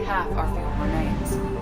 Half our fuel remains.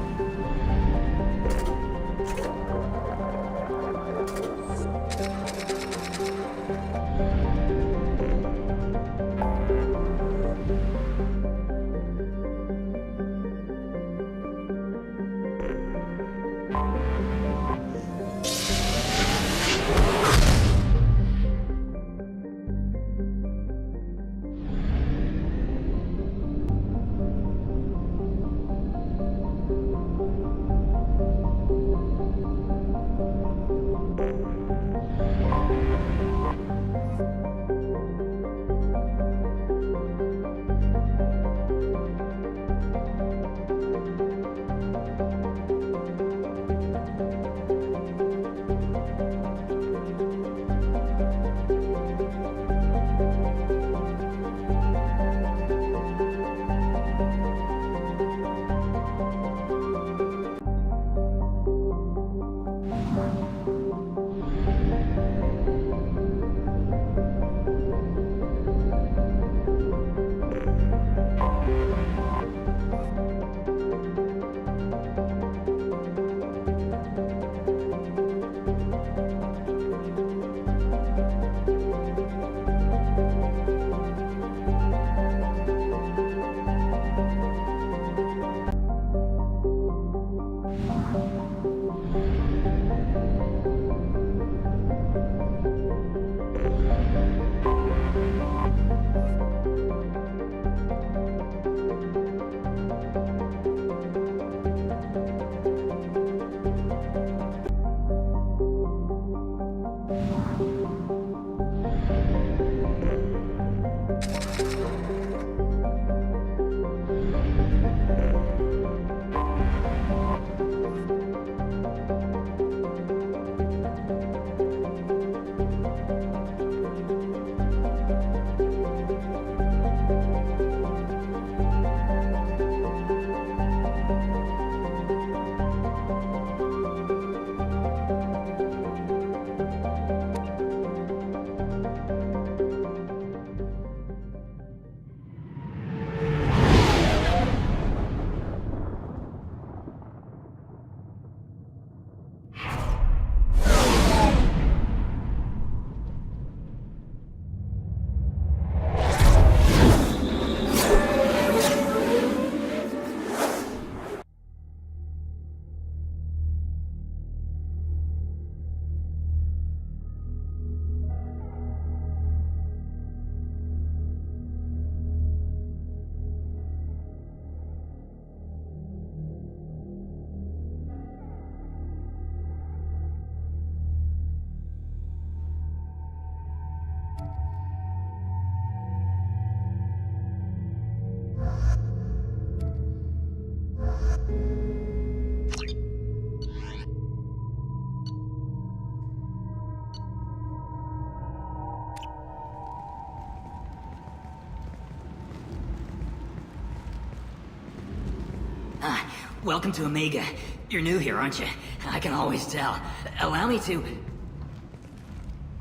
Welcome to Omega. You're new here, aren't you? I can always tell. Allow me to...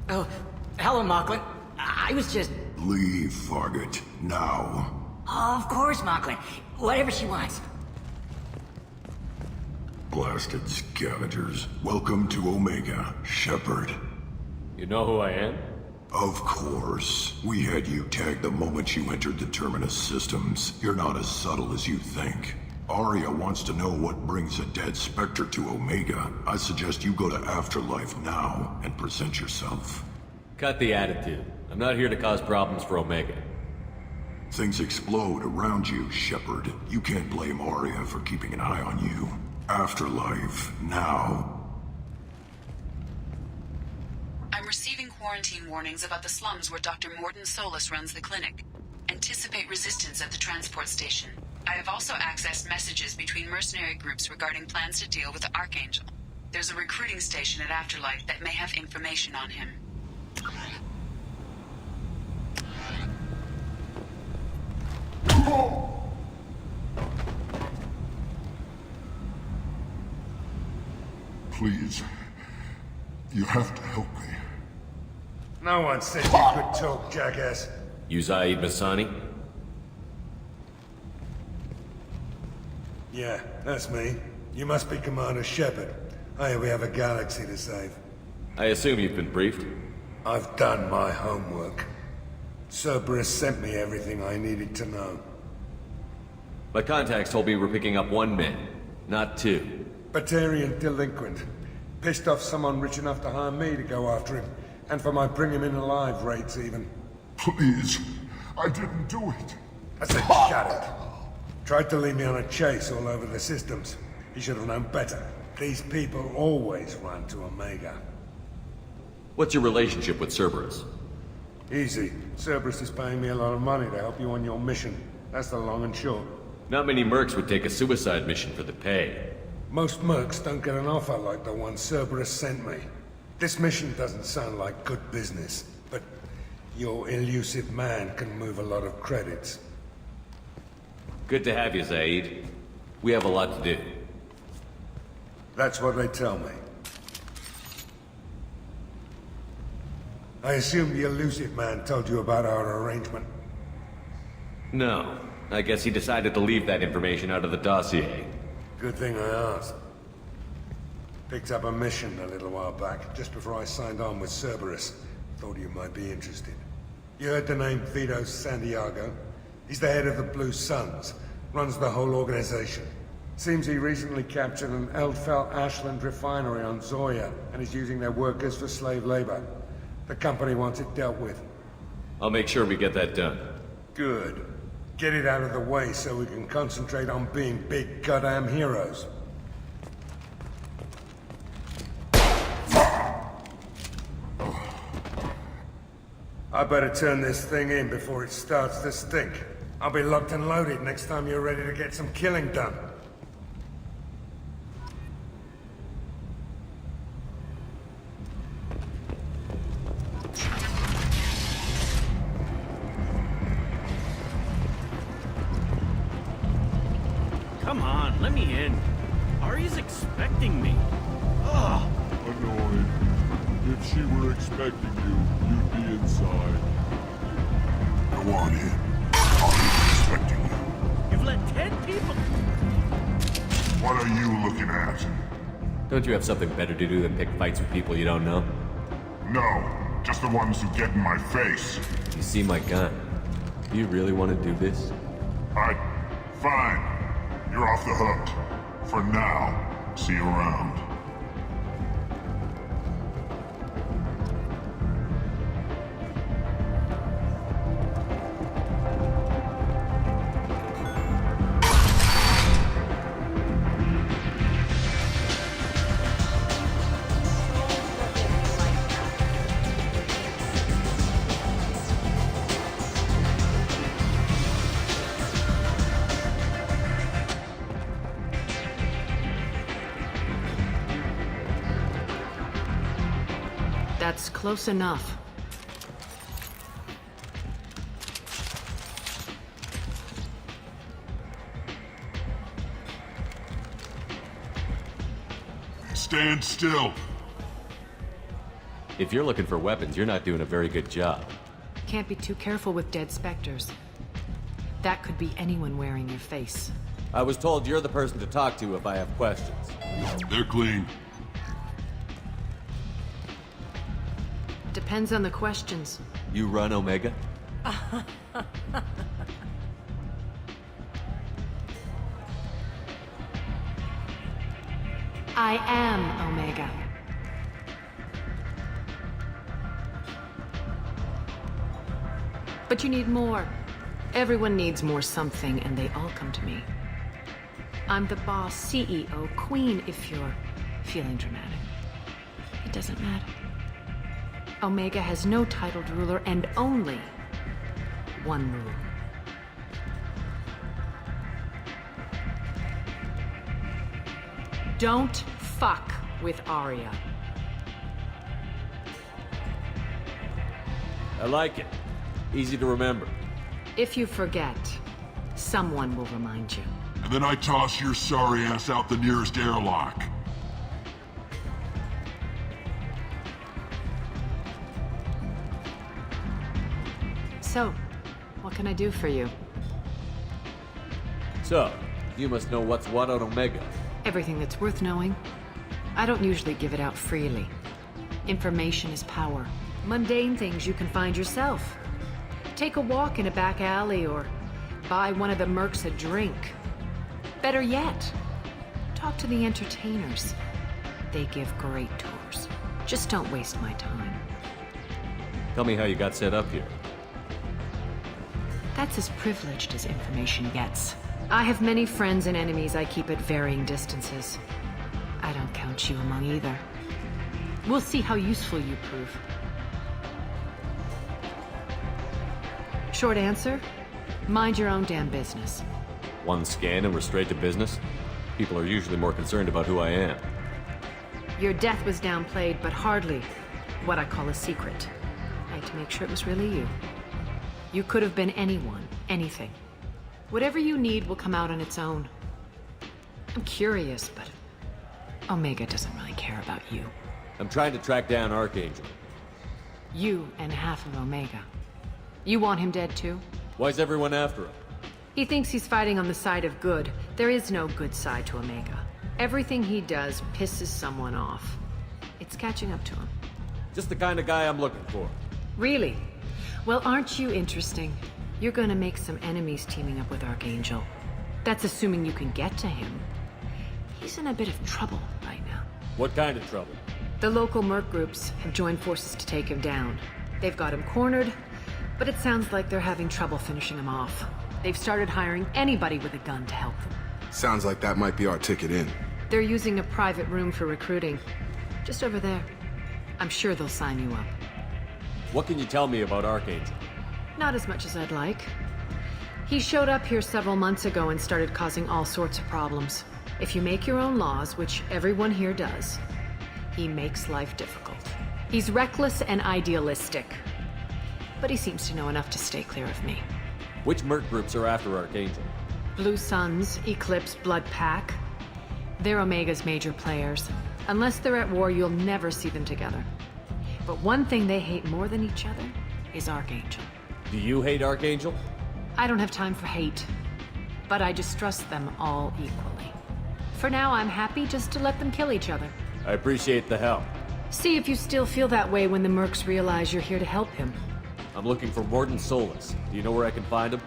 Oh, hello, Mocklin. I was just... Leave, Fargate. Now. Oh, of course, Mocklin. Whatever she wants. Blasted scavengers. Welcome to Omega, Shepard. You know who I am? Of course. We had you tagged the moment you entered the Terminus systems. You're not as subtle as you think. Arya wants to know what brings a dead Spectre to Omega. I suggest you go to Afterlife now and present yourself. Cut the attitude. I'm not here to cause problems for Omega. Things explode around you, Shepard. You can't blame Arya for keeping an eye on you. Afterlife, now. I'm receiving quarantine warnings about the slums where Dr. Mordin Solus runs the clinic. Anticipate resistance at the transport station. I have also accessed messages between mercenary groups regarding plans to deal with the Archangel. There's a recruiting station at Afterlife that may have information on him. Please, you have to help me. No one said you could talk, jackass. You Zaid Masani? Yeah, that's me. You must be Commander Shepard. Hey, we have a galaxy to save. I assume you've been briefed? I've done my homework. Cerberus sent me everything I needed to know. My contacts told me we're picking up one man, not two. Batarian delinquent. Pissed off someone rich enough to hire me to go after him. And for my bring him in alive rates even. Please, I didn't do it. I said shut it. Tried to lead me on a chase all over the systems. He should have known better. These people always run to Omega. What's your relationship with Cerberus? Easy. Cerberus is paying me a lot of money to help you on your mission. That's the long and short. Not many mercs would take a suicide mission for the pay. Most mercs don't get an offer like the one Cerberus sent me. This mission doesn't sound like good business, but your elusive man can move a lot of credits. Good to have you, Zaid. We have a lot to do. That's what they tell me. I assume the elusive man told you about our arrangement. No. I guess he decided to leave that information out of the dossier. Good thing I asked. Picked up a mission a little while back, just before I signed on with Cerberus. Thought you might be interested. You heard the name Vito Santiago? He's the head of the Blue Suns, runs the whole organization. Seems he recently captured an Eldfell Ashland refinery on Zoya, and is using their workers for slave labor. The company wants it dealt with. I'll make sure we get that done. Good. Get it out of the way so we can concentrate on being big goddamn heroes. I better turn this thing in before it starts to stink. I'll be locked and loaded next time you're ready to get some killing done. Come on, let me in. Ari's expecting me. Ugh. Annoyed. If she were expecting you, you'd be inside. Go on in. I'm expecting you. You've let 10 people... What are you looking at? Don't you have something better to do than pick fights with people you don't know? No, just the ones who get in my face. You see my gun. Do you really want to do this? Fine. You're off the hook. For now. See you around. That's close enough. Stand still. If you're looking for weapons, you're not doing a very good job. Can't be too careful with dead specters. That could be anyone wearing your face. I was told you're the person to talk to if I have questions. They're clean. Depends on the questions. You run Omega? I am Omega. But you need more. Everyone needs more something, and they all come to me. I'm the boss, CEO, queen, if you're feeling dramatic. It doesn't matter. Omega has no titled ruler and only one rule. Don't fuck with Arya. I like it. Easy to remember. If you forget, someone will remind you. And then I toss your sorry ass out the nearest airlock. So, what can I do for you? So, you must know what's what on Omega. Everything that's worth knowing. I don't usually give it out freely. Information is power. Mundane things you can find yourself. Take a walk in a back alley or buy one of the mercs a drink. Better yet, talk to the entertainers. They give great tours. Just don't waste my time. Tell me how you got set up here. That's as privileged as information gets. I have many friends and enemies I keep at varying distances. I don't count you among either. We'll see how useful you prove. Short answer, mind your own damn business. One scan and we're straight to business? People are usually more concerned about who I am. Your death was downplayed, but hardly what I call a secret. I had to make sure it was really you. You could have been anyone, anything. Whatever you need will come out on its own. I'm curious, but Omega doesn't really care about you. I'm trying to track down Archangel. You and half of Omega. You want him dead too? Why's everyone after him? He thinks he's fighting on the side of good. There is no good side to Omega. Everything he does pisses someone off. It's catching up to him. Just the kind of guy I'm looking for. Really? Well, aren't you interesting? You're gonna make some enemies teaming up with Archangel. That's assuming you can get to him. He's in a bit of trouble right now. What kind of trouble? The local merc groups have joined forces to take him down. They've got him cornered, but it sounds like they're having trouble finishing him off. They've started hiring anybody with a gun to help them. Sounds like that might be our ticket in. They're using a private room for recruiting. Just over there. I'm sure they'll sign you up. What can you tell me about Archangel? Not as much as I'd like. He showed up here several months ago and started causing all sorts of problems. If you make your own laws, which everyone here does, he makes life difficult. He's reckless and idealistic. But he seems to know enough to stay clear of me. Which merc groups are after Archangel? Blue Suns, Eclipse, Blood Pack. They're Omega's major players. Unless they're at war, you'll never see them together. But one thing they hate more than each other is Archangel. Do you hate Archangel? I don't have time for hate, but I distrust them all equally. For now, I'm happy just to let them kill each other. I appreciate the help. See if you still feel that way when the mercs realize you're here to help him. I'm looking for Morden Solus. Do you know where I can find him?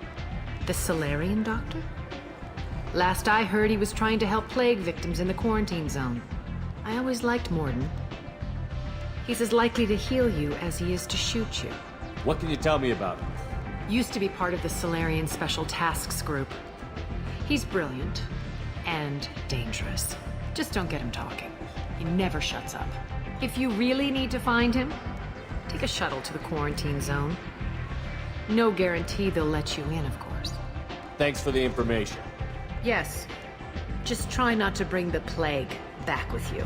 The Solarian doctor? Last I heard, he was trying to help plague victims in the quarantine zone. I always liked Morden. He's as likely to heal you as he is to shoot you. What can you tell me about him? Used to be part of the Solarian Special Tasks Group. He's brilliant and dangerous. Just don't get him talking. He never shuts up. If you really need to find him, take a shuttle to the quarantine zone. No guarantee they'll let you in, of course. Thanks for the information. Yes. Just try not to bring the plague back with you.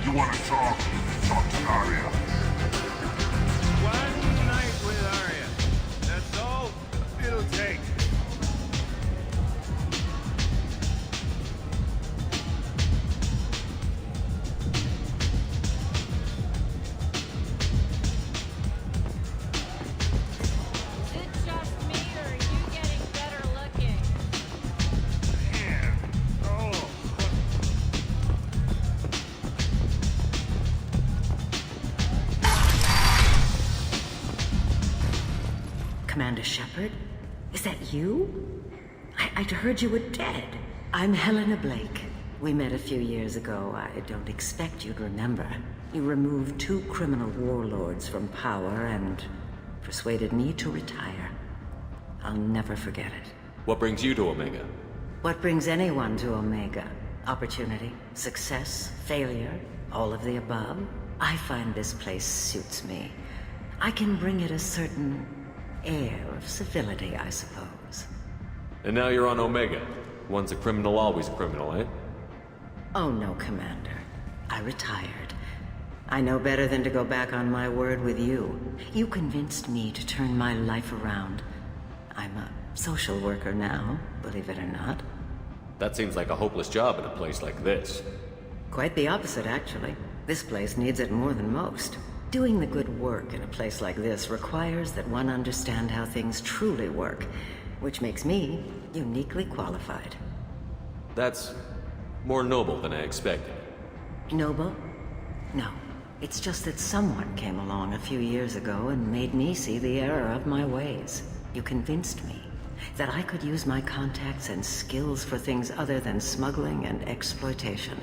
You want to talk? Talk to Arya. One night with Arya. That's all it'll take. Is it just me, or are you getting better looking? Yeah. Oh. Commander Shepard? Is that you? I'd heard you were dead. I'm Helena Blake. We met a few years ago. I don't expect you'd remember. You removed 2 criminal warlords from power and persuaded me to retire. I'll never forget it. What brings you to Omega? What brings anyone to Omega? Opportunity, success, failure, all of the above? I find this place suits me. I can bring it a certain air of civility, I suppose. And now you're on Omega. Once a criminal, always a criminal, eh? Oh no, Commander. I retired. I know better than to go back on my word with you. You convinced me to turn my life around. I'm a social worker now, believe it or not. That seems like a hopeless job in a place like this. Quite the opposite, actually. This place needs it more than most. Doing the good work in a place like this requires that one understand how things truly work, which makes me uniquely qualified. That's more noble than I expected. Noble? No. It's just that someone came along a few years ago and made me see the error of my ways. You convinced me that I could use my contacts and skills for things other than smuggling and exploitation.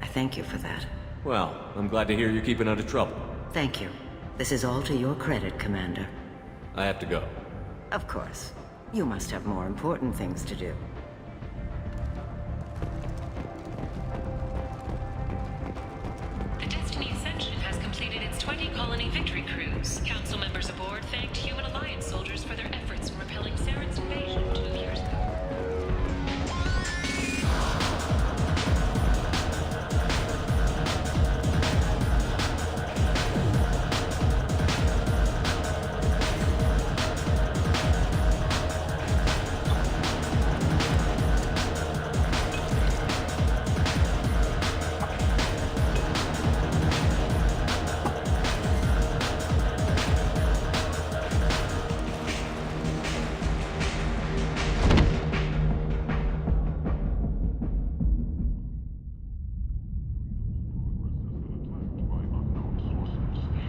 I thank you for that. Well, I'm glad to hear you're keeping out of trouble. Thank you. This is all to your credit, Commander. I have to go. Of course. You must have more important things to do. The Destiny Ascension has completed its 20-colony victory cruise. Council members aboard thanked Human Alliance soldiers for their efforts in repelling Saren's invasion 2 years ago.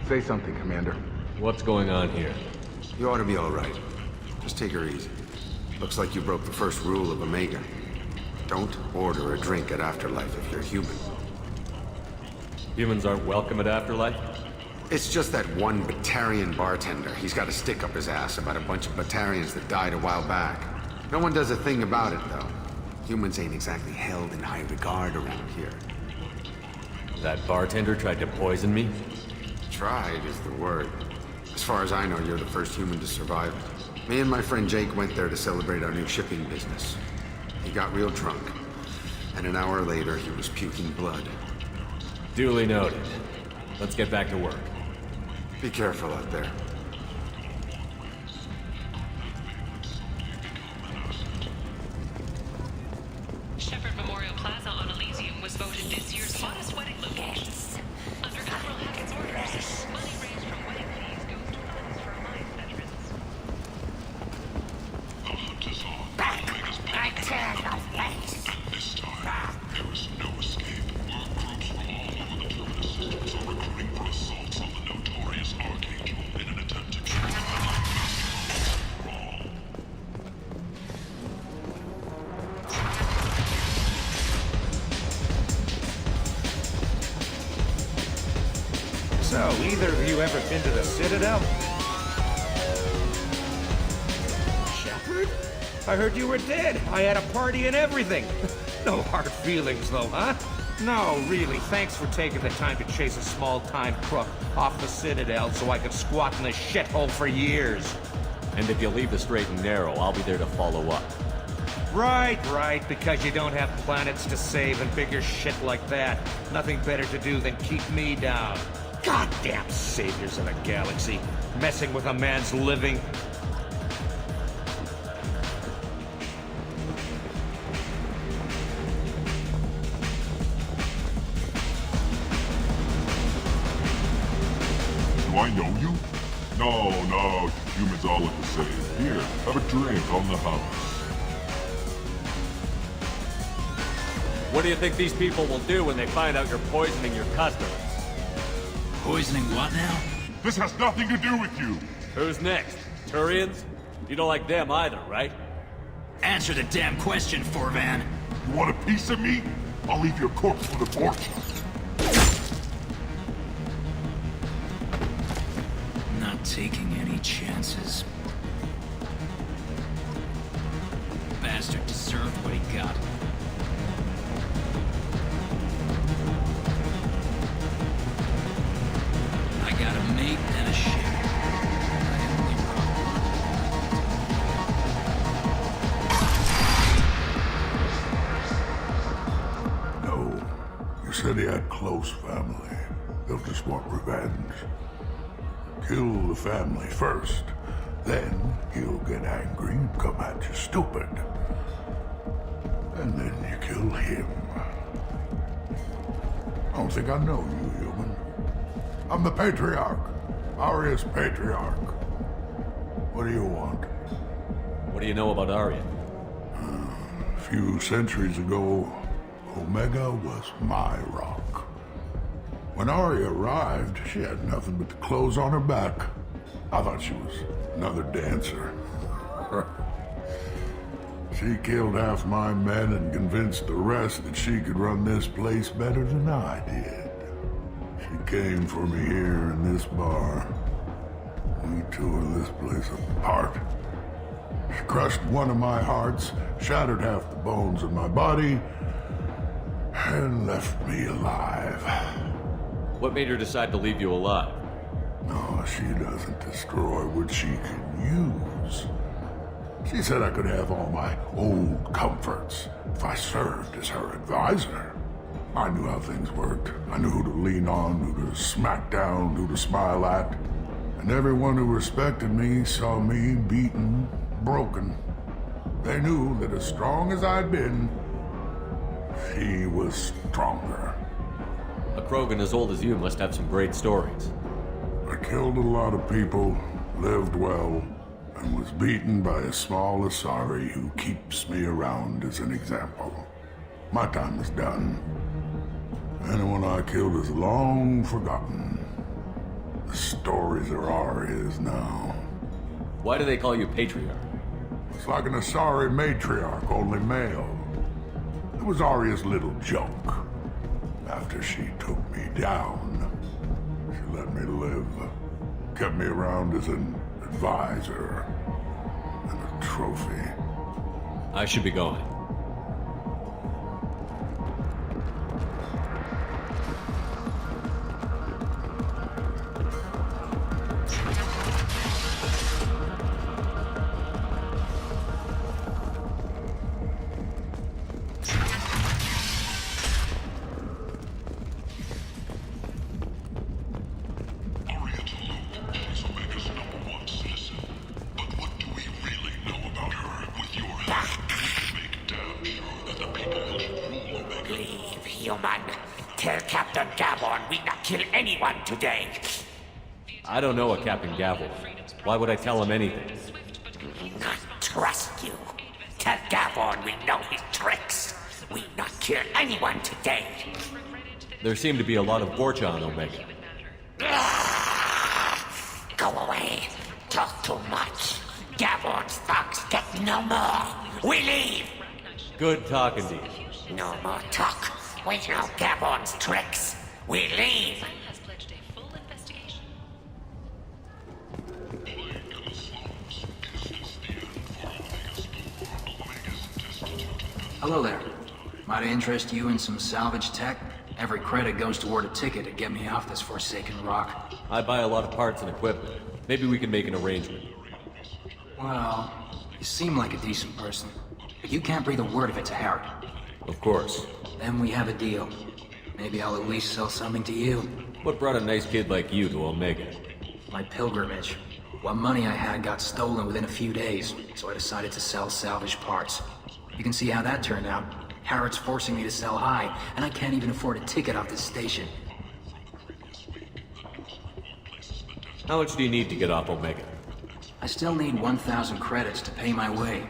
Say something, Commander. What's going on here? You ought to be all right. Just take her easy. Looks like you broke the first rule of Omega. Don't order a drink at Afterlife if you're human. Humans aren't welcome at Afterlife? It's just that one Batarian bartender. He's got a stick up his ass about a bunch of Batarians that died a while back. No one does a thing about it, though. Humans ain't exactly held in high regard around here. That bartender tried to poison me? Tried is the word. As far as I know, you're the first human to survive it. Me and my friend Jake went there to celebrate our new shipping business. He got real drunk, and an hour later he was puking blood. Duly noted. Let's get back to work. Be careful out there. Shepherd Memorial Plaza on Elysium was voted this year's hottest wedding location. Under Admiral Hackett's orders, money raised from wedding fees goes to funds for Alliance veterans. The hunt is on. Back! I tear your face! This time, there is no escape. Work groups from all over the terminus systems are recruiting for assaults on the notorious Archangel in an attempt to keep the wrong. So, either of you ever been to the Citadel? Shepard? I heard you were dead. I had a party and everything. No hard feelings, though, huh? No, really, thanks for taking the time to chase a small-time crook off the Citadel so I could squat in the shithole for years. And if you leave the straight and narrow, I'll be there to follow up. Right, because you don't have planets to save and bigger shit like that. Nothing better to do than keep me down. Goddamn saviors of the galaxy, messing with a man's living. Do I know you? No, humans all look the same. Here, have a drink on the house. What do you think these people will do when they find out you're poisoning your customers? Poisoning what now? This has nothing to do with you. Who's next? Turians? You don't like them either, right? Answer the damn question, Forvan. You want a piece of me? I'll leave your corpse for the fortune. Not taking any chances. Bastard deserved what he got. I got a mate and a ship. I only brought one. close family. They'll just want revenge. Kill the family first. Then he'll get angry and come at you stupid. And then you kill him. I don't think I know you, human. I'm the Patriarch. Aria's Patriarch. What do you want? What do you know about Aria? A few centuries ago, Omega was my rock. When Aria arrived, she had nothing but the clothes on her back. I thought she was another dancer. She killed half my men and convinced the rest that she could run this place better than I did. She came for me here in this bar. We tore this place apart. She crushed one of my hearts, shattered half the bones in my body, and left me alive. What made her decide to leave you alive? No, she doesn't destroy what she can use. She said I could have all my old comforts if I served as her advisor. I knew how things worked. I knew who to lean on, who to smack down, who to smile at. And everyone who respected me saw me beaten, broken. They knew that as strong as I'd been, she was stronger. A Krogan as old as you must have some great stories. I killed a lot of people, lived well, and was beaten by a small Asari who keeps me around as an example. My time is done. Anyone I killed is long forgotten. The stories are Aria's now. Why do they call you Patriarch? It's like an Asari matriarch, only male. It was Aria's little joke. After she took me down, she let me live. Kept me around as an advisor and a trophy. I should be going. Today. I don't know a Captain Gavel. Why would I tell him anything? Not trust you. Tell Gavon we know his tricks. We not kill anyone today. There seem to be a lot of Borcha on Omega. Go away. Talk too much. Gavon's thugs get no more. We leave. Good talking to you. No more talk. We know Gavon's tricks. We leave. Hello there. Might I interest you in some salvage tech? Every credit goes toward a ticket to get me off this forsaken rock. I buy a lot of parts and equipment. Maybe we can make an arrangement. Well, you seem like a decent person. But you can't breathe a word of it to Harry. Of course. Then we have a deal. Maybe I'll at least sell something to you. What brought a nice kid like you to Omega? My pilgrimage. What money I had got stolen within a few days, so I decided to sell salvage parts. You can see how that turned out. Harrod's forcing me to sell high, and I can't even afford a ticket off this station. How much do you need to get off Omega? I still need 1,000 credits to pay my way,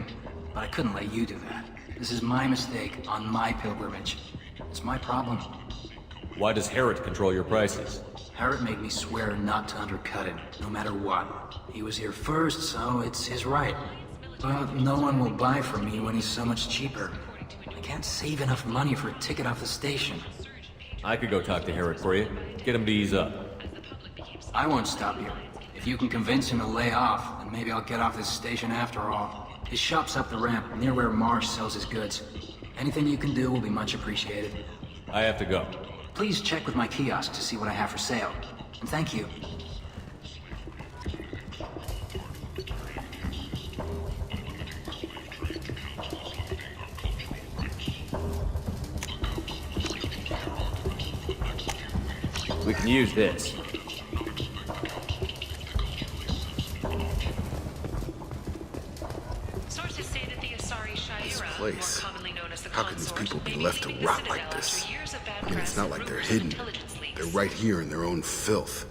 but I couldn't let you do that. This is my mistake on my pilgrimage. It's my problem. Why does Harrod control your prices? Harrod made me swear not to undercut him, no matter what. He was here first, so it's his right. But no one will buy from me when he's so much cheaper. I can't save enough money for a ticket off the station. I could go talk to Harrod for you. Get him to ease up. I won't stop you. If you can convince him to lay off, then maybe I'll get off this station after all. His shop's up the ramp, near where Marsh sells his goods. Anything you can do will be much appreciated. I have to go. Please check with my kiosk to see what I have for sale. And thank you. We can use this. Sources say that the Asari Shaira, more Place. commonly known as the How can these Consort, people be may left to leaving the rot like Citadel this? after years of bad I mean, it's press not and like they're rumors of hidden. intelligence leaks. They're right here in their own filth.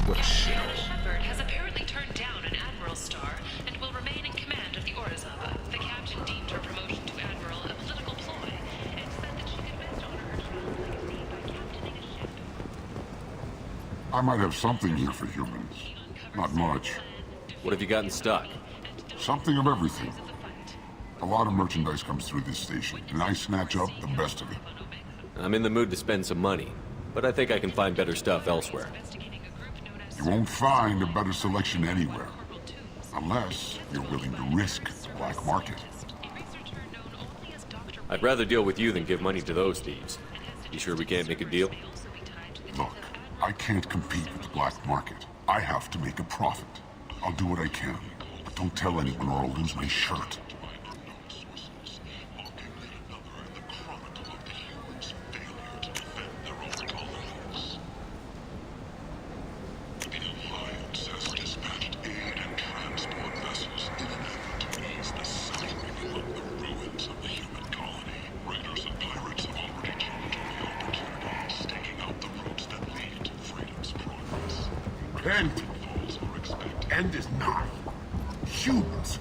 What a shithole. Commander Shepard has apparently turned down an Admiral's star and will remain in command of the Orizaba. The captain deemed her promotion to Admiral a political ploy and said that she could best honor her child's legacy by captaining a ship. I might have something here for humans. Not much. What have you gotten stuck? Something of everything. A lot of merchandise comes through this station, and I snatch up the best of it. I'm in the mood to spend some money, but I think I can find better stuff elsewhere. You won't find a better selection anywhere. Unless you're willing to risk the black market. I'd rather deal with you than give money to those thieves. You sure we can't make a deal? Look, I can't compete with the black market. I have to make a profit. I'll do what I can, but don't tell anyone or I'll lose my shirt. End is nigh. Humans,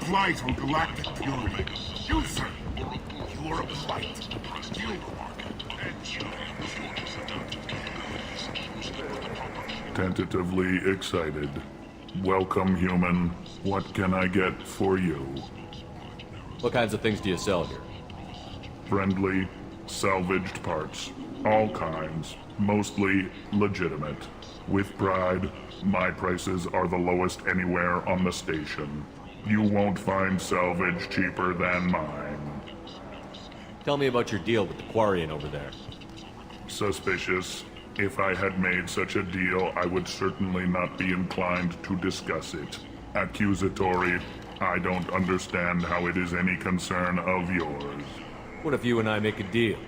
blight on galactic purity. You, sir, you are a blight. You Tentatively excited. Welcome, human. What can I get for you? What kinds of things do you sell here? Friendly, salvaged parts. All kinds. Mostly legitimate. With pride, my prices are the lowest anywhere on the station. You won't find salvage cheaper than mine. Tell me about your deal with the Quarian over there. Suspicious. If I had made such a deal, I would certainly not be inclined to discuss it. Accusatory. I don't understand how it is any concern of yours. What if you and I make a deal?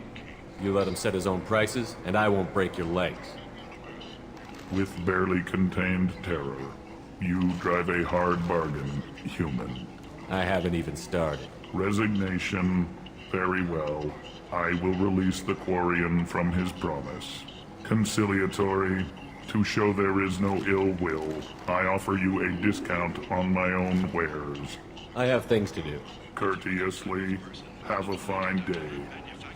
You let him set his own prices, and I won't break your legs. With barely contained terror, you drive a hard bargain, human. I haven't even started. Resignation. Very well. I will release the Quarian from his promise. Conciliatory. To show there is no ill will, I offer you a discount on my own wares. I have things to do. Courteously. Have a fine day.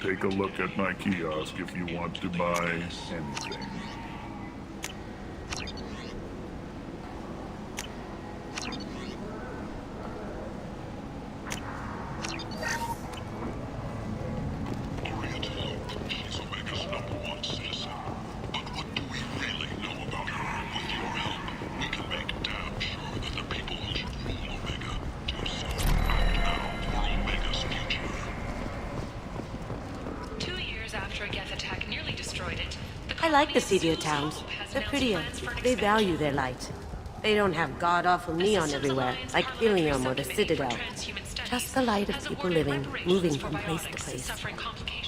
Take a look at my kiosk if you want to buy anything. I like the seedier towns. They're prettier. They value their light. They don't have god-awful neon everywhere, like Ilium or the Citadel. Just the light of people living, moving from place to place.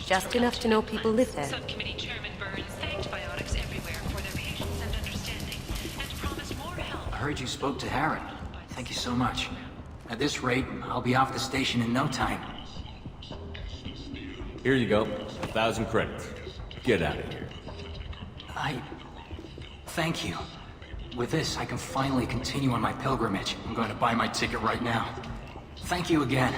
Just enough to know people live there. Subcommittee Chairman Burns thanked Biotics everywhere for their patience and understanding, and promised more help. I heard you spoke to Harry. Thank you so much. At this rate, I'll be off the station in no time. Here you go. 1,000 credits. Get out of here. Thank you. With this, I can finally continue on my pilgrimage. I'm going to buy my ticket right now. Thank you again.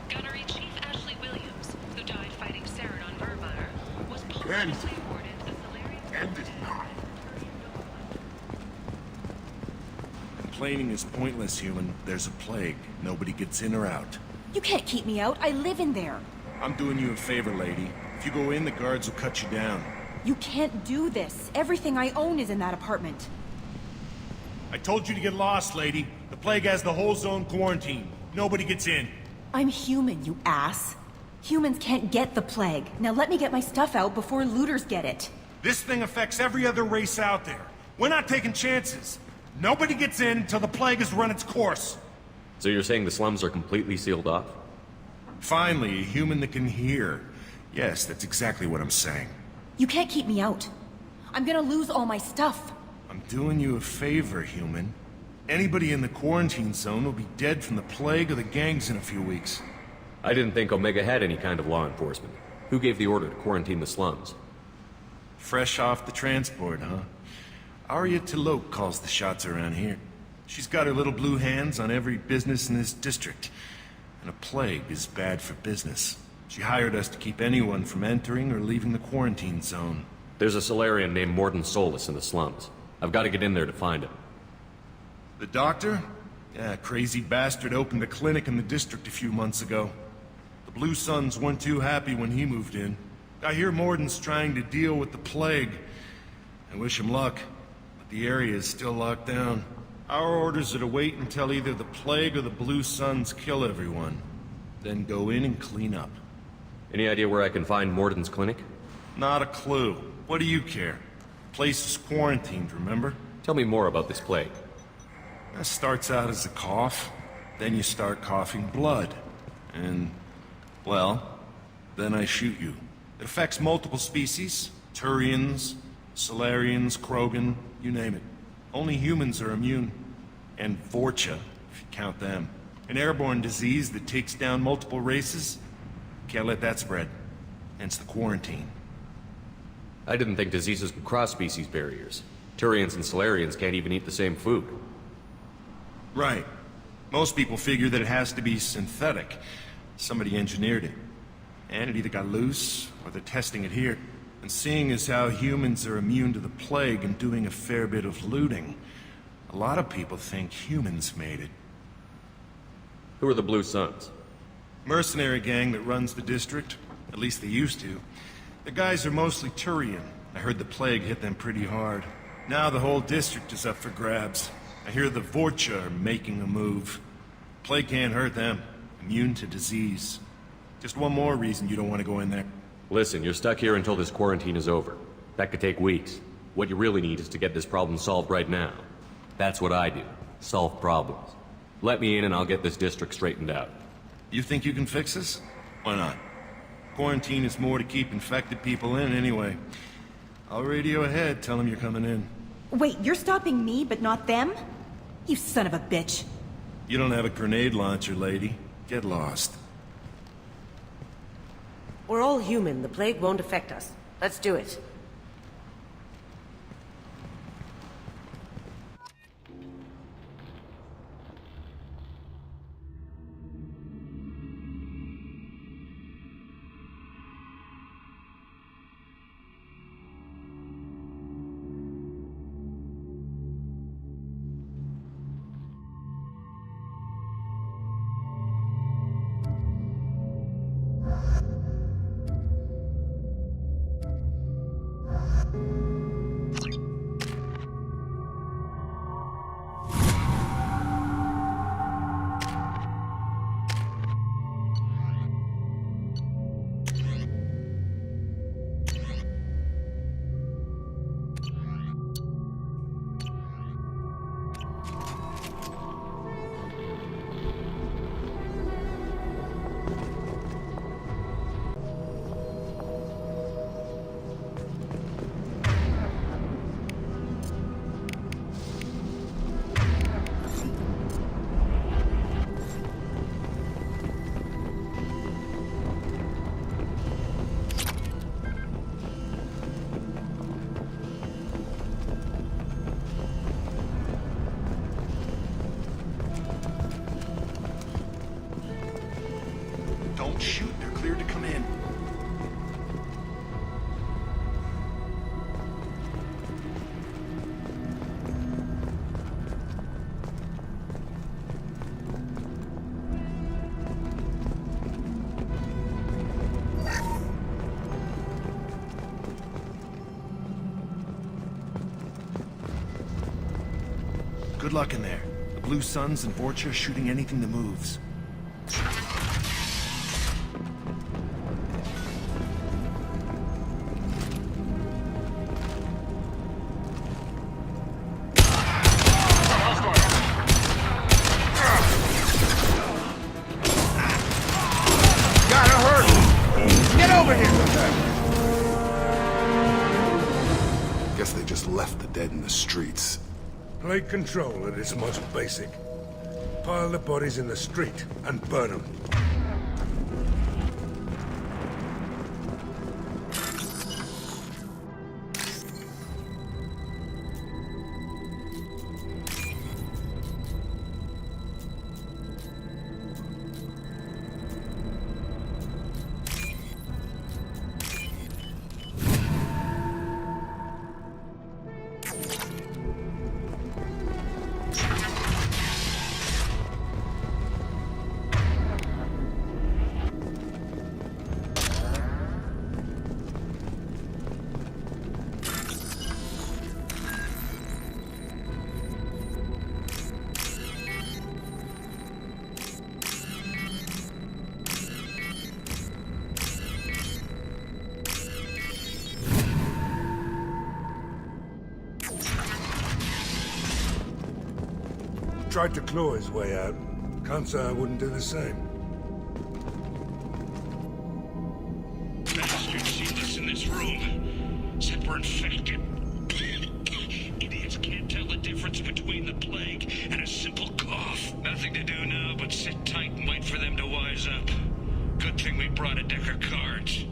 Gunnery Chief Ashley Williams, who died fighting Saren on Vermeer, was posthumously awarded a Salarian... Complaining is pointless, human. There's a plague. Nobody gets in or out. You can't keep me out. I live in there. I'm doing you a favor, lady. If you go in, the guards will cut you down. You can't do this. Everything I own is in that apartment. I told you to get lost, lady. The plague has the whole zone quarantined. Nobody gets in. I'm human, you ass. Humans can't get the plague. Now let me get my stuff out before looters get it. This thing affects every other race out there. We're not taking chances. Nobody gets in until the plague has run its course. So you're saying the slums are completely sealed off? Finally, a human that can hear. Yes, that's exactly what I'm saying. You can't keep me out. I'm gonna lose all my stuff. I'm doing you a favor, human. Anybody in the quarantine zone will be dead from the plague or the gangs in a few weeks. I didn't think Omega had any kind of law enforcement. Who gave the order to quarantine the slums? Fresh off the transport, huh? Arya Tilok calls the shots around here. She's got her little blue hands on every business in this district. And a plague is bad for business. She hired us to keep anyone from entering or leaving the quarantine zone. There's a Solarian named Morden Solus in the slums. I've got to get in there to find him. The doctor? Yeah, crazy bastard opened a clinic in the district a few months ago. The Blue Suns weren't too happy when he moved in. I hear Morden's trying to deal with the plague. I wish him luck, but the area is still locked down. Our orders are to wait until either the plague or the Blue Suns kill everyone. Then go in and clean up. Any idea where I can find Morden's clinic? Not a clue. What do you care? The place is quarantined, remember? Tell me more about this plague. It starts out as a cough, then you start coughing blood. And, well, then I shoot you. It affects multiple species. Turians, Solarians, Krogan, you name it. Only humans are immune. And Vorcha, if you count them. An airborne disease that takes down multiple races. Can't let that spread. Hence the quarantine. I didn't think diseases could cross species barriers. Turians and Solarians can't even eat the same food. Right. Most people figure that it has to be synthetic. Somebody engineered it. And it either got loose, or they're testing it here. And seeing as how humans are immune to the plague and doing a fair bit of looting, a lot of people think humans made it. Who are the Blue Suns? Mercenary gang that runs the district. At least they used to. The guys are mostly Turian. I heard the plague hit them pretty hard. Now the whole district is up for grabs. I hear the Vorcha are making a move. Plague can't hurt them. Immune to disease. Just one more reason you don't want to go in there. Listen, you're stuck here until this quarantine is over. That could take weeks. What you really need is to get this problem solved right now. That's what I do. Solve problems. Let me in and I'll get this district straightened out. You think you can fix this? Why not? Quarantine is more to keep infected people in anyway. I'll radio ahead, tell them you're coming in. Wait, you're stopping me, but not them? You son of a bitch. You don't have a grenade launcher, lady. Get lost. We're all human. The plague won't affect us. Let's do it. Don't shoot, they're cleared to come in. Good luck in there. The Blue Suns and Vorcha are shooting anything that moves. streets. Plague control at its most basic. Pile the bodies in the street and burn them. Tried to claw his way out. Can't say I wouldn't do the same. Bastard sealed us in this room. Said we're infected. Idiots can't tell the difference between the plague and a simple cough. Nothing to do now but sit tight and wait for them to wise up. Good thing we brought a deck of cards.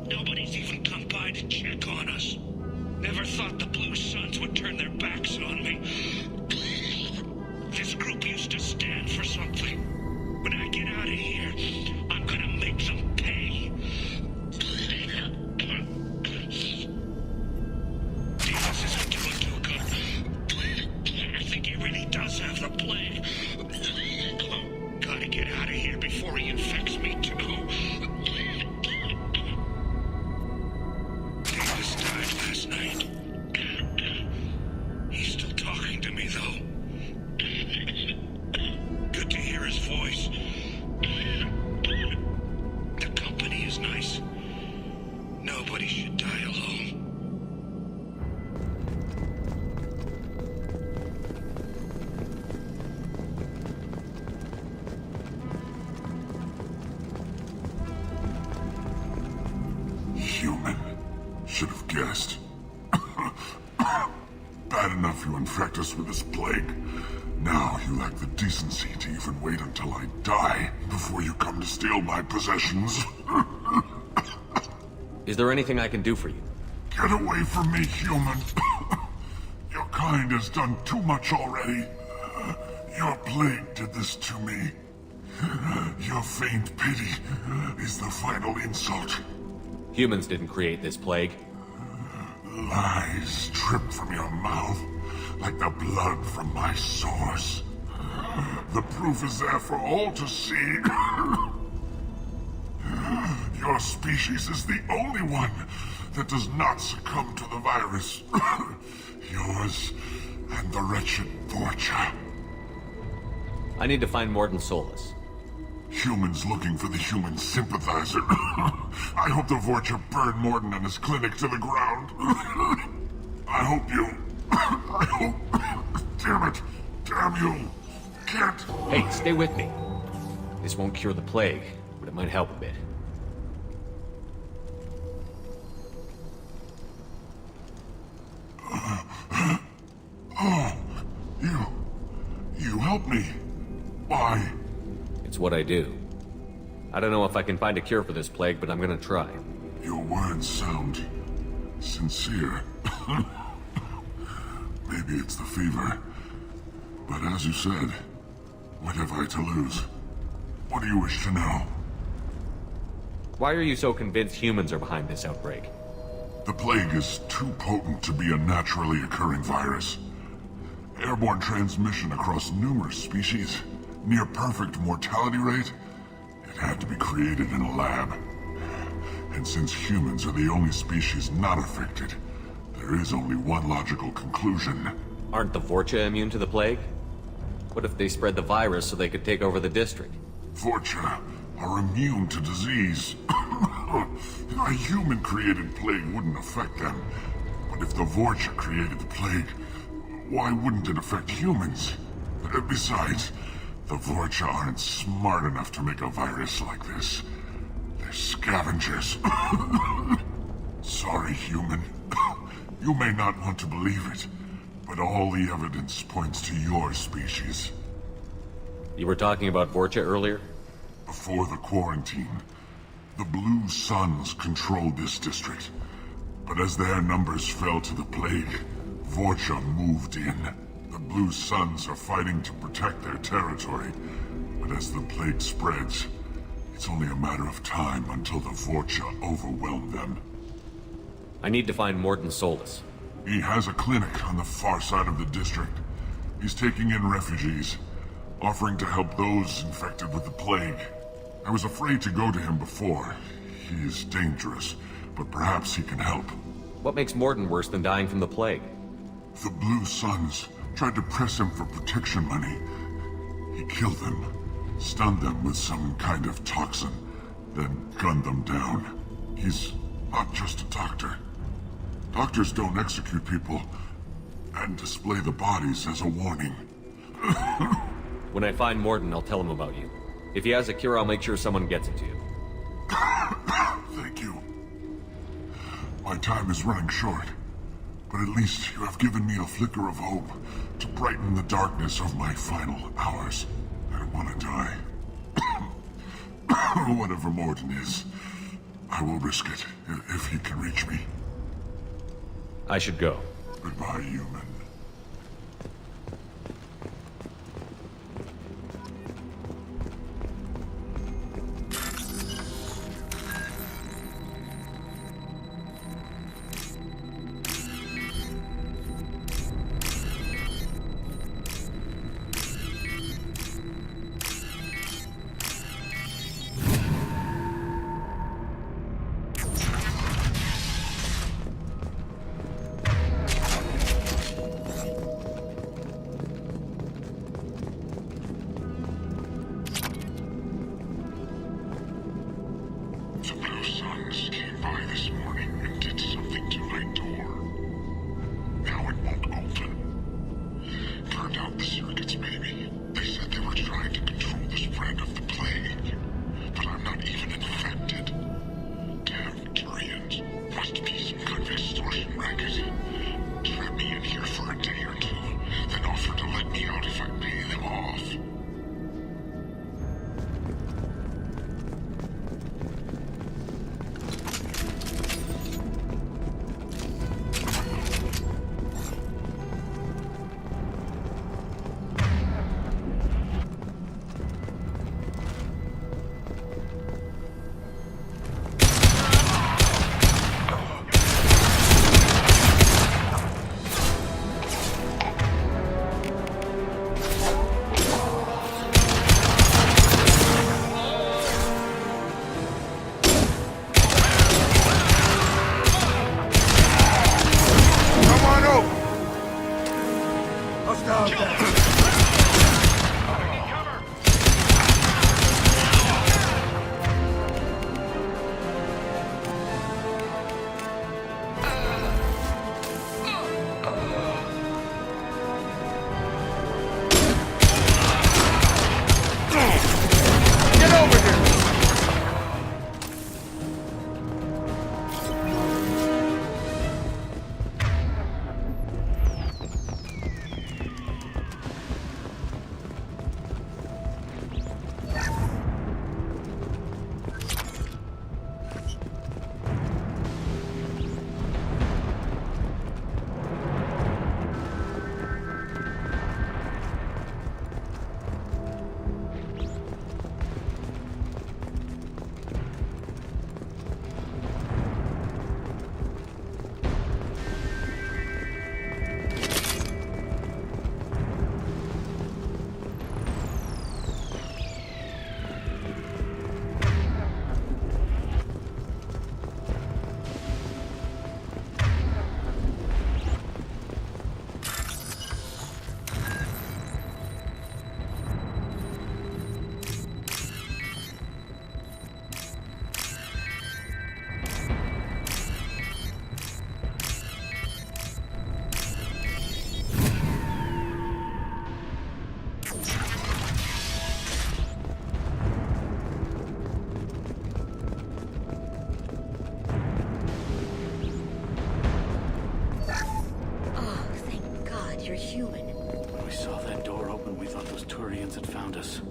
Nobody's even come by to check on us. Never thought the Blue Suns would turn their backs on me. This group used to stand for something. When I get out of here, I'm gonna make them pay. This isn't doing too good. I think he really does have the plague. Gotta get out of here before he infects me too. Davis died last night. He's still talking to me, though. Good to hear his voice. The company is nice. Nobody should die alone. Human. Should have guessed. Bad enough you infect us with this plague. Now you lack the decency to even wait until I die before you come to steal my possessions. Is there anything I can do for you? Get away from me, human. Your kind has done too much already. Your plague did this to me. Your faint pity is the final insult. Humans didn't create this plague. Lies drip from your mouth like the blood from my sores. The proof is there for all to see. Your species is the only one that does not succumb to the virus. Yours and the wretched Vorcha. I need to find Morton Solus. Humans looking for the human sympathizer. I hope the Vorcha burned Morton and his clinic to the ground. I hope you... I hope... Damn it. Damn you. Can't... Hey, stay with me. This won't cure the plague, but it might help a bit. Oh, you helped me. Why? It's what I do. I don't know if I can find a cure for this plague, but I'm gonna try. Your words sound sincere. Maybe it's the fever. But as you said, what have I to lose? What do you wish to know? Why are you so convinced humans are behind this outbreak? The plague is too potent to be a naturally occurring virus. Airborne transmission across numerous species, near perfect mortality rate. It had to be created in a lab. And since humans are the only species not affected, there is only one logical conclusion. Aren't the Vorcha immune to the plague? What if they spread the virus so they could take over the district? Vorcha are immune to disease. A human-created plague wouldn't affect them. But if the Vorcha created the plague, why wouldn't it affect humans? Besides, the Vorcha aren't smart enough to make a virus like this. They're scavengers. So sorry, human. You may not want to believe it, but all the evidence points to your species. You were talking about Vorcha earlier? Before the quarantine, the Blue Suns controlled this district. But as their numbers fell to the plague, Vorcha moved in. The Blue Suns are fighting to protect their territory, but as the plague spreads, it's only a matter of time until the Vorcha overwhelm them. I need to find Morden Solus. He has a clinic on the far side of the district. He's taking in refugees, offering to help those infected with the plague. I was afraid to go to him before. He is dangerous, but perhaps he can help. What makes Morden worse than dying from the plague? The Blue Suns tried to press him for protection money. He killed them, stunned them with some kind of toxin, then gunned them down. He's not just a doctor. Doctors don't execute people and display the bodies as a warning. When I find Morden, I'll tell him about you. If he has a cure, I'll make sure someone gets it to you. Thank you. My time is running short, but at least you have given me a flicker of hope to brighten the darkness of my final hours. I don't want to die. Whatever Morden is, I will risk it if he can reach me. I should go. Goodbye, human. you're human. When we saw that door open, we thought those Turians had found us.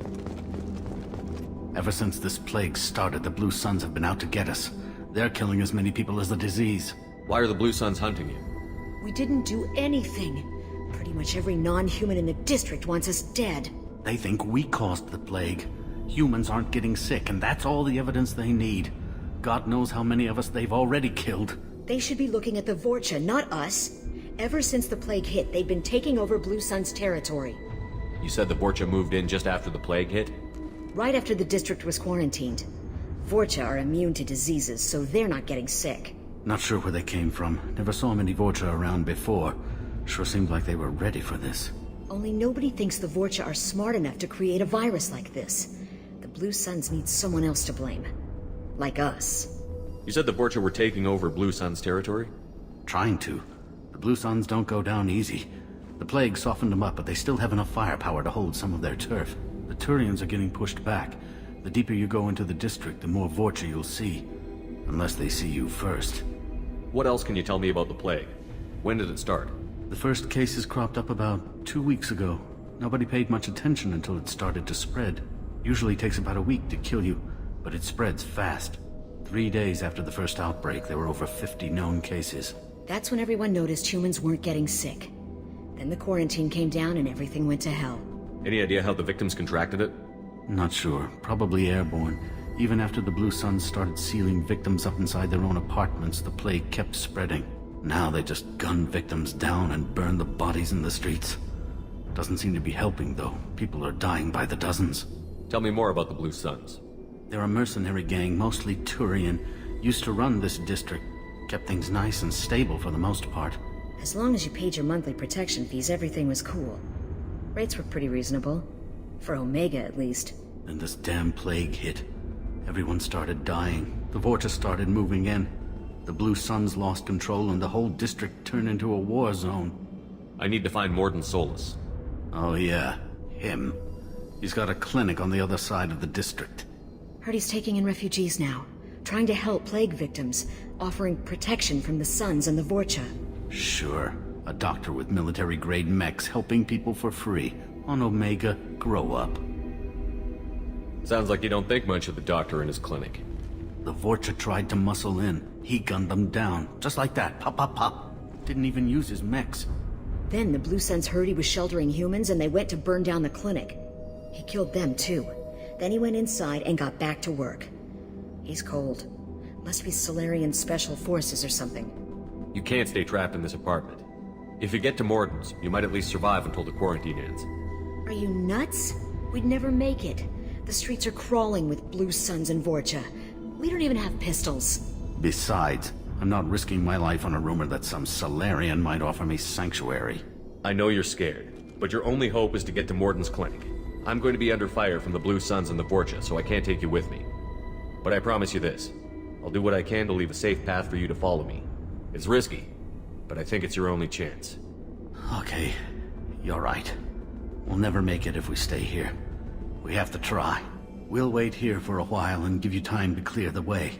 Ever since this plague started, the Blue Suns have been out to get us. They're killing as many people as the disease. Why are the Blue Suns hunting you? We didn't do anything. Pretty much every non-human in the district wants us dead. They think we caused the plague. Humans aren't getting sick, and that's all the evidence they need. God knows how many of us they've already killed. They should be looking at the Vorcha, not us. Ever since the plague hit, they've been taking over Blue Sun's territory. You said the Vorcha moved in just after the plague hit? Right after the district was quarantined. Vorcha are immune to diseases, so they're not getting sick. Not sure where they came from. Never saw many Vorcha around before. Sure seemed like they were ready for this. Only nobody thinks the Vorcha are smart enough to create a virus like this. The Blue Suns need someone else to blame. Like us. You said the Vorcha were taking over Blue Sun's territory? Trying to. The Blue Suns don't go down easy. The plague softened them up, but they still have enough firepower to hold some of their turf. The Turians are getting pushed back. The deeper you go into the district, the more Vorcha you'll see. Unless they see you first. What else can you tell me about the plague? When did it start? The first cases cropped up about 2 weeks ago. Nobody paid much attention until it started to spread. Usually takes about a week to kill you, but it spreads fast. 3 days after the first outbreak, there were over 50 known cases. That's when everyone noticed humans weren't getting sick. Then the quarantine came down and everything went to hell. Any idea how the victims contracted it? Not sure. Probably airborne. Even after the Blue Suns started sealing victims up inside their own apartments, the plague kept spreading. Now they just gun victims down and burn the bodies in the streets. Doesn't seem to be helping, though. People are dying by the dozens. Tell me more about the Blue Suns. They're a mercenary gang, mostly Turian. Used to run this district. Kept things nice and stable for the most part. As long as you paid your monthly protection fees, everything was cool. Rates were pretty reasonable. For Omega, at least. Then this damn plague hit. Everyone started dying. The Vorcha started moving in. The Blue Suns lost control and the whole district turned into a war zone. I need to find Morden Solus. Oh yeah, him. He's got a clinic on the other side of the district. Heard he's taking in refugees now. Trying to help plague victims. Offering protection from the Suns and the Vorcha. Sure. A doctor with military-grade mechs helping people for free. On Omega, grow up. Sounds like you don't think much of the doctor and his clinic. The Vorcha tried to muscle in. He gunned them down. Just like that. Pop, pop, pop. Didn't even use his mechs. Then the Blue Suns heard he was sheltering humans and they went to burn down the clinic. He killed them too. Then he went inside and got back to work. He's cold. Must be Solarian Special Forces or something. You can't stay trapped in this apartment. If you get to Morden's, you might at least survive until the quarantine ends. Are you nuts? We'd never make it. The streets are crawling with Blue Suns and Vorcha. We don't even have pistols. Besides, I'm not risking my life on a rumor that some Solarian might offer me sanctuary. I know you're scared, but your only hope is to get to Morden's clinic. I'm going to be under fire from the Blue Suns and the Vorcha, so I can't take you with me. But I promise you this. I'll do what I can to leave a safe path for you to follow me. It's risky, but I think it's your only chance. Okay, you're right. We'll never make it if we stay here. We have to try. We'll wait here for a while and give you time to clear the way.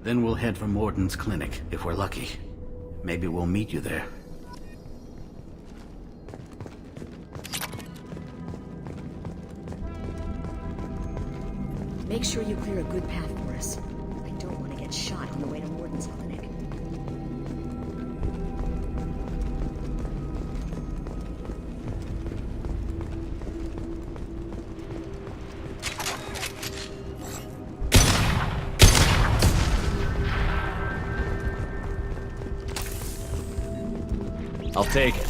Then we'll head for Morden's clinic, if we're lucky. Maybe we'll meet you there. Make sure you clear a good path for us. I don't want to get shot on the way to Morden's clinic. I'll take it.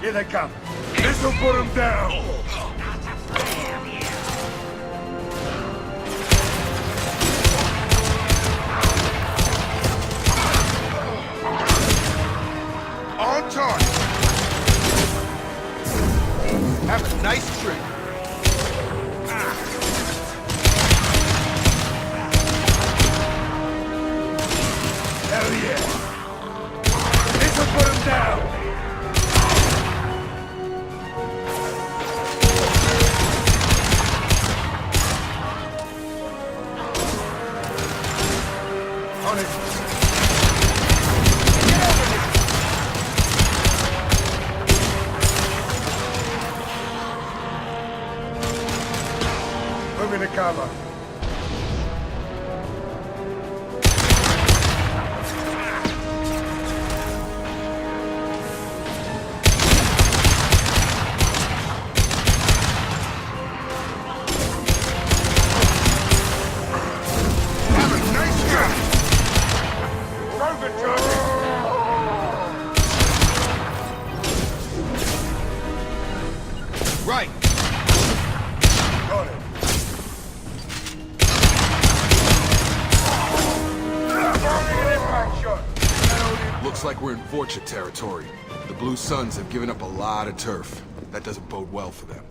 Here they come. This'll put them down. On target. Have a nice trip. Hell yeah. This'll put them down. Move into cover. Right. Got it. Looks like we're in Vorcha territory. The Blue Suns have given up a lot of turf. That doesn't bode well for them.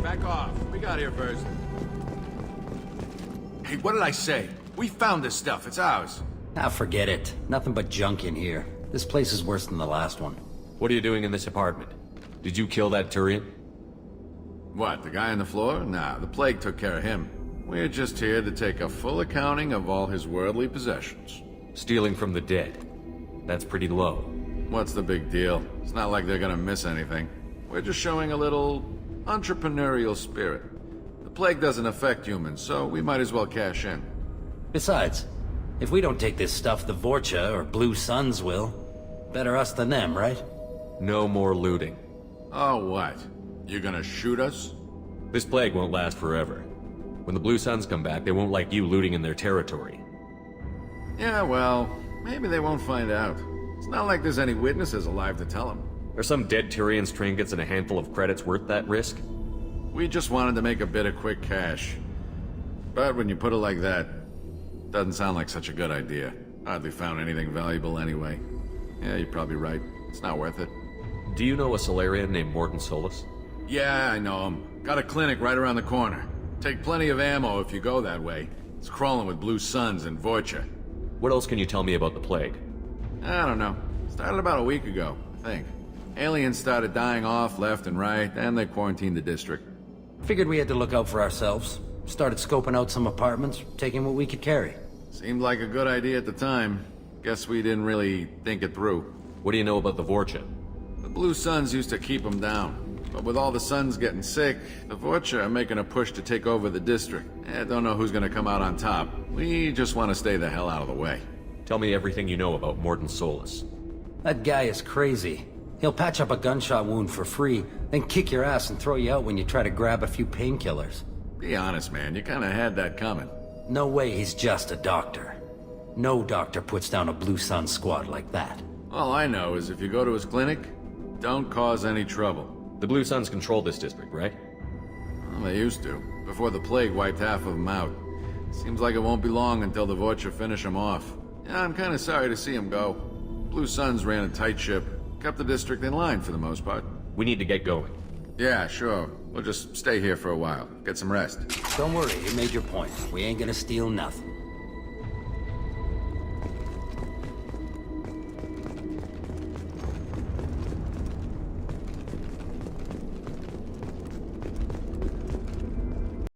Back off. We got here first. Hey, what did I say? We found this stuff. It's ours. Ah, forget it. Nothing but junk in here. This place is worse than the last one. What are you doing in this apartment? Did you kill that Turian? What, the guy on the floor? Nah, the plague took care of him. We're just here to take a full accounting of all his worldly possessions. Stealing from the dead. That's pretty low. What's the big deal? It's not like they're gonna miss anything. We're just showing a little entrepreneurial spirit. The plague doesn't affect humans, so we might as well cash in. Besides, if we don't take this stuff, the Vorcha or Blue Suns will. Better us than them, right? No more looting. Oh, what? You gonna shoot us? This plague won't last forever. When the Blue Suns come back, they won't like you looting in their territory. Yeah, well, maybe they won't find out. It's not like there's any witnesses alive to tell them. Are some dead Turian's trinkets and a handful of credits worth that risk? We just wanted to make a bit of quick cash. But when you put it like that, doesn't sound like such a good idea. Hardly found anything valuable anyway. Yeah, you're probably right. It's not worth it. Do you know a Solarian named Morden Solus? Yeah, I know him. Got a clinic right around the corner. Take plenty of ammo if you go that way. It's crawling with Blue Suns and Vorcha. What else can you tell me about the plague? I don't know. Started about a week ago, I think. Aliens started dying off left and right, and they quarantined the district. Figured we had to look out for ourselves. Started scoping out some apartments, taking what we could carry. Seemed like a good idea at the time. Guess we didn't really think it through. What do you know about the Vorcha? The Blue Suns used to keep them down. But with all the Suns getting sick, the Vorcha are making a push to take over the district. I don't know who's gonna come out on top. We just want to stay the hell out of the way. Tell me everything you know about Morden Solus. That guy is crazy. He'll patch up a gunshot wound for free, then kick your ass and throw you out when you try to grab a few painkillers. Be honest, man. You kinda had that coming. No way he's just a doctor. No doctor puts down a Blue Sun squad like that. All I know is if you go to his clinic, don't cause any trouble. The Blue Suns control this district, right? Well, they used to, before the plague wiped half of them out. Seems like it won't be long until the Vorcha finish them off. Yeah, I'm kinda sorry to see him go. Blue Suns ran a tight ship. Kept the district in line for the most part. We need to get going. Yeah, sure. We'll just stay here for a while. Get some rest. Don't worry, you made your point. We ain't gonna steal nothing.